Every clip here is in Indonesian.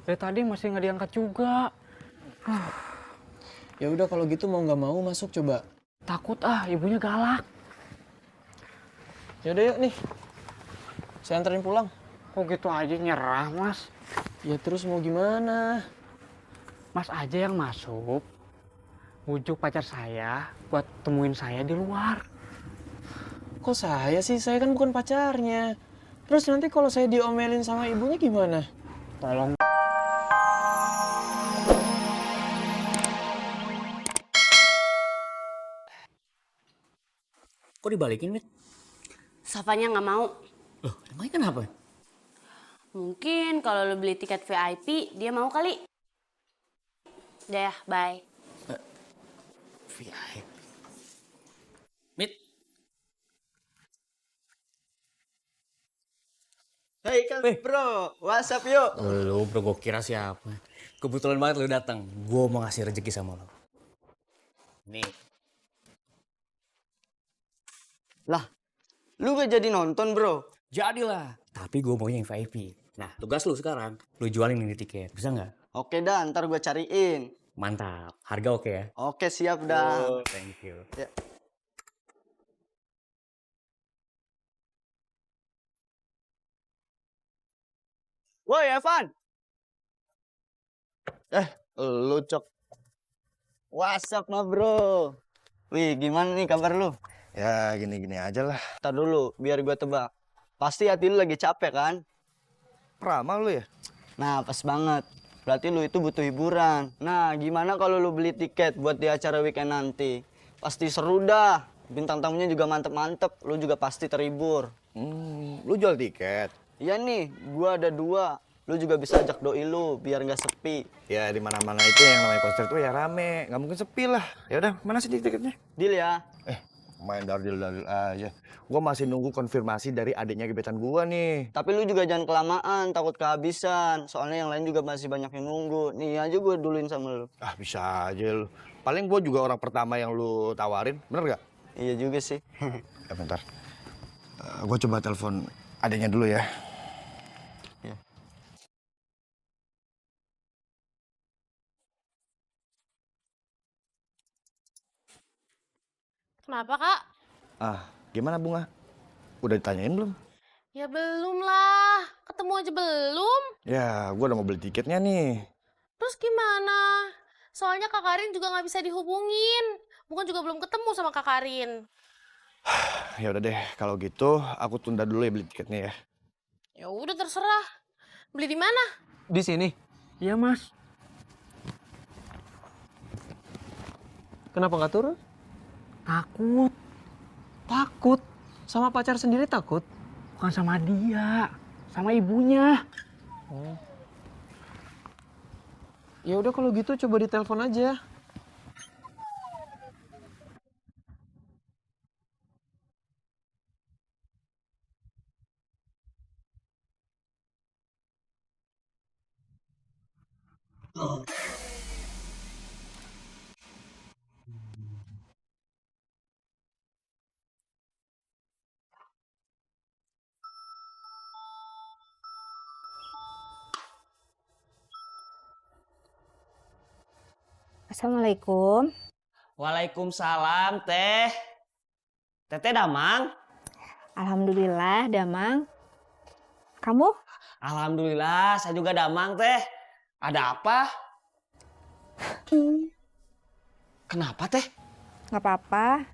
Dari tadi masih nggak diangkat juga. Ya udah kalau gitu mau nggak mau masuk coba. Takut ibunya galak. Ya udah yuk nih. Saya anterin pulang. Kok gitu aja nyerah, Mas? Ya terus mau gimana? Mas aja yang masuk. Bujuk pacar saya buat temuin saya di luar. Kok saya sih? Saya kan bukan pacarnya. Terus nanti kalau saya diomelin sama ibunya gimana? Tolong. Kok dibalikin, Mit? Safanya nggak mau. Loh, emangnya kenapa? Mungkin kalau lo beli tiket VIP, dia mau kali. Udah ya, bye. VIP. Mit, Hei kan bro, WhatsApp yuk. lu bro, gue kira siapa. Kebetulan banget lu datang. Gue mau ngasih rezeki sama lo. Nih. Lah, lu gak jadi nonton bro? Jadilah. Tapi gue maunya yang VIP. Nah, tugas lu sekarang, lu jualin ini tiket. Bisa nggak? Oke dah, ntar gue cariin. Mantap. Harga oke ya? Oke siap dah. Oh, thank you. Ya. Woi Evan. Lu Cok. WhatsApp mah bro. Wih, gimana nih kabar lu? Ya gini-gini aja lah. Ntar dulu, biar gue tebak. Pasti hati lu lagi capek kan? Peramal lu ya? Nah, pas banget. Berarti lu itu butuh hiburan. Nah, gimana kalau lu beli tiket buat di acara weekend nanti? Pasti seru dah. Bintang tamunya juga mantep-mantep. Lu juga pasti terhibur. Lu jual tiket? Iya nih, gua ada 2. Lu juga bisa ajak doi lu biar nggak sepi. Ya di mana-mana itu yang namanya konser tuh ya rame, nggak mungkin sepi lah. Ya udah, mana sih tiketnya? Deal ya? Main dalil-dalil aja. Gua masih nunggu konfirmasi dari adiknya gebetan gua nih. Tapi lu juga jangan kelamaan, takut kehabisan. Soalnya yang lain juga masih banyak yang nunggu. Nih aja gua duluin sama lu. Ah bisa aja lu. Paling gua juga orang pertama yang lu tawarin, bener gak? Iya juga sih. Bentar. Gua coba telepon adiknya dulu ya. Kenapa, Kak? Gimana Bunga? Udah ditanyain belum? Ya belum lah. Ketemu aja belum. Ya, gua udah mau beli tiketnya nih. Terus gimana? Soalnya Kak Karin juga nggak bisa dihubungin. Bukan juga belum ketemu sama Kak Karin. Ya udah deh, kalau gitu aku tunda dulu ya beli tiketnya ya. Ya udah terserah. Beli di mana? Di sini. Iya, Mas. Kenapa nggak turun? Takut. Takut. Sama pacar sendiri takut. Bukan sama dia. Sama ibunya. Ya udah kalau gitu coba ditelepon aja. Assalamualaikum. Waalaikumsalam, Teh. Teteh Damang? Alhamdulillah, Damang. Kamu? Alhamdulillah, saya juga Damang, Teh. Ada apa? Kenapa, Teh? Nggak apa-apa.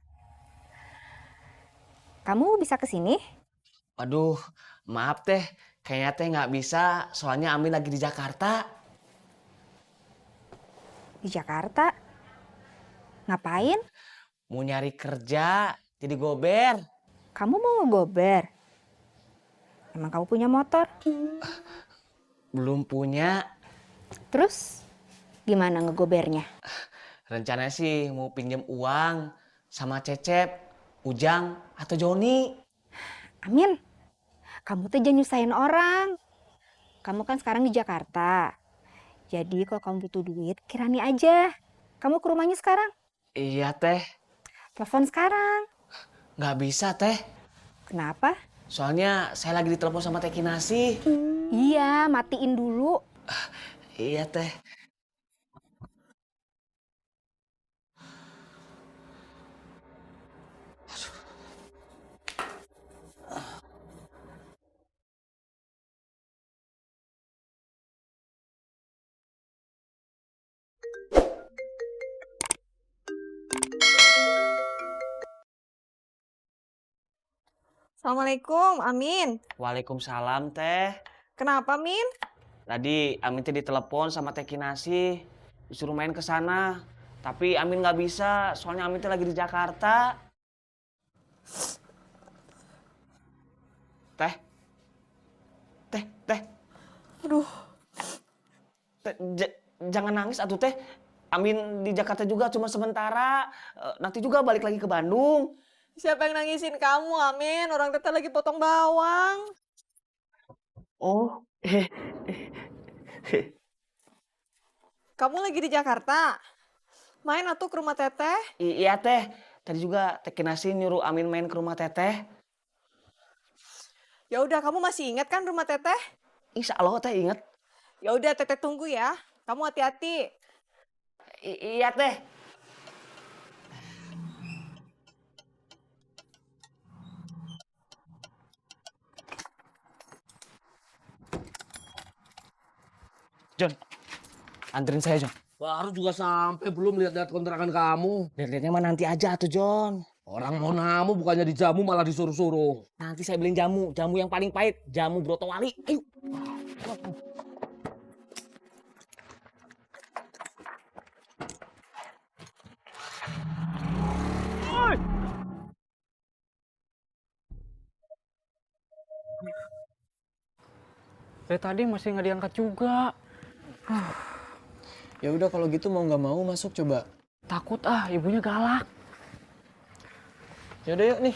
Kamu bisa ke sini? Waduh, maaf, Teh. Kayaknya Teh nggak bisa, soalnya Amin lagi di Jakarta. Di Jakarta? Ngapain? Mau nyari kerja, jadi gober. Kamu mau ngegober? Emang kamu punya motor? Belum punya. Terus gimana ngegobernya? Rencananya sih mau pinjem uang sama Cecep, Ujang, atau Joni. Amin, kamu tuh jangan nyusahin orang. Kamu kan sekarang di Jakarta. Jadi kalau kamu butuh duit, kirani aja. Kamu ke rumahnya sekarang? Iya, Teh. Telepon sekarang. Nggak bisa, Teh. Kenapa? Soalnya saya lagi ditelepon sama Teh Kinasi. Iya, matiin dulu. Iya teh. Assalamualaikum, Amin. Waalaikumsalam teh. Kenapa, Min? Tadi Amin teh ditelepon sama Teh Kinasi, disuruh main ke sana. Tapi Amin nggak bisa, soalnya Amin teh lagi di Jakarta. Teh, teh. Aduh, Teh, jangan nangis atuh teh. Amin di Jakarta juga cuma sementara. Nanti juga balik lagi ke Bandung. siapa yang nangisin kamu, Amin? Orang teteh lagi potong bawang. Oh, Kamu lagi di Jakarta? Main atuh ke rumah teteh? iya teh. Tadi juga Teh Kinasi nyuruh Amin main ke rumah teteh. Ya udah, kamu masih ingat kan rumah teteh? Insya Allah teh inget. Ya udah, teteh tunggu ya. Kamu hati-hati. Iya teh. John, anterin saya John. Baru juga sampai belum lihat-lihat kontrakan kamu. Lihat-lihatnya mah nanti aja tuh John. Orang mau namu bukannya dijamu malah disuruh-suruh. Nanti saya beliin jamu yang paling pahit, jamu Broto Wali. Ayo. Dari tadi masih nggak diangkat juga. Ya udah kalau gitu mau nggak mau masuk coba. Takut ibunya galak. Ya udah yuk nih.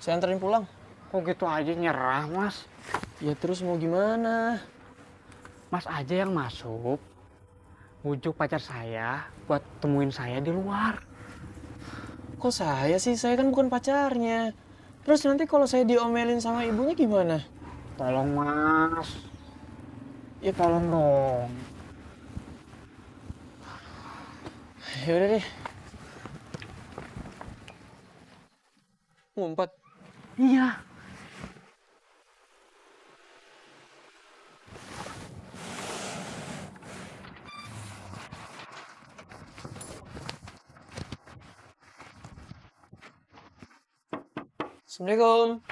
Saya anterin pulang. Kok gitu aja nyerah, Mas? Ya terus mau gimana? Mas aja yang masuk. Bujuk pacar saya buat temuin saya di luar. Kok saya sih? Saya kan bukan pacarnya. Terus nanti kalau saya diomelin sama ibunya gimana? Tolong, Mas. Ya tolong dong. Ya udah deh. Ngumpet. Iya. Assalamualaikum.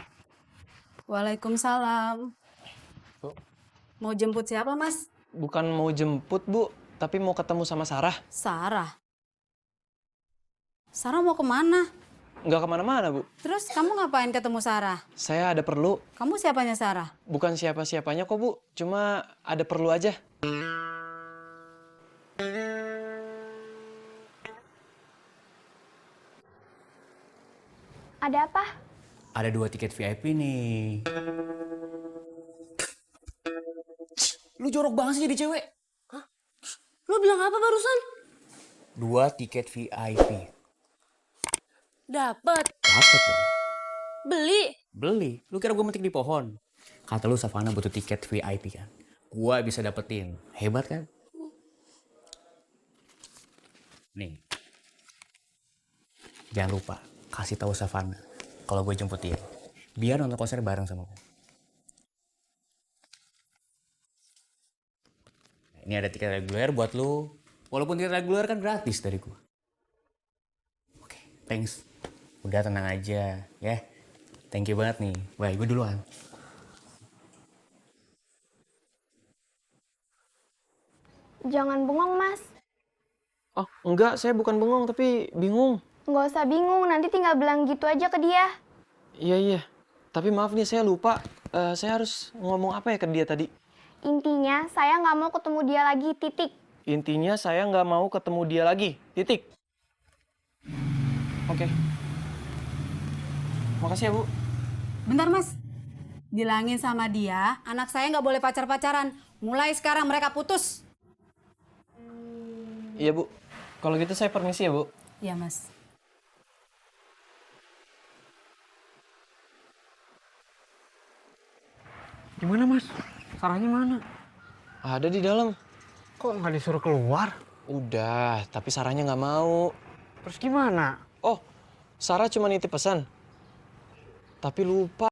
Waalaikumsalam. Bu. Mau jemput siapa, Mas? Bukan mau jemput, Bu. Tapi mau ketemu sama Sarah. Sarah. Sarah mau kemana? Nggak kemana-mana, Bu. Terus kamu ngapain ketemu Sarah? Saya ada perlu. Kamu siapanya Sarah? Bukan siapa-siapanya kok, Bu. Cuma ada perlu aja. Ada apa? Ada 2 tiket VIP nih. Lu jorok banget sih jadi cewek. Lo bilang apa barusan? 2 tiket VIP. Dapet. Dapet dong. Beli. Beli. Lu kira gue metik di pohon? Kata lu Savana butuh tiket VIP kan? Gua bisa dapetin. Hebat kan? Nih. Jangan lupa kasih tahu Savana kalau gue jemput dia. Biar nonton konser bareng sama gue. Ini ada tiket reguler buat lu. Walaupun tiket reguler kan gratis dari gue. Oke, thanks. Udah tenang aja ya. Thank you banget nih. Bye, gue duluan. Jangan bengong, Mas. Oh, enggak. Saya bukan bengong, tapi bingung. Nggak usah bingung, nanti tinggal bilang gitu aja ke dia. Iya. Tapi maaf nih, saya lupa. Saya harus ngomong apa ya ke dia tadi? Intinya, saya nggak mau ketemu dia lagi, titik. Intinya saya nggak mau ketemu dia lagi. Titik. Oke. Makasih ya, Bu. Bentar, Mas. Bilangin sama dia, anak saya nggak boleh pacar-pacaran. Mulai sekarang mereka putus. Iya, Bu. Kalau gitu saya permisi ya, Bu. Iya, Mas. Gimana, Mas? Sarahnya mana? Ada di dalam. Kok nggak disuruh keluar? Udah, tapi Sarahnya nggak mau. Terus gimana? Oh, Sarah cuma nitip pesan. Tapi lupa.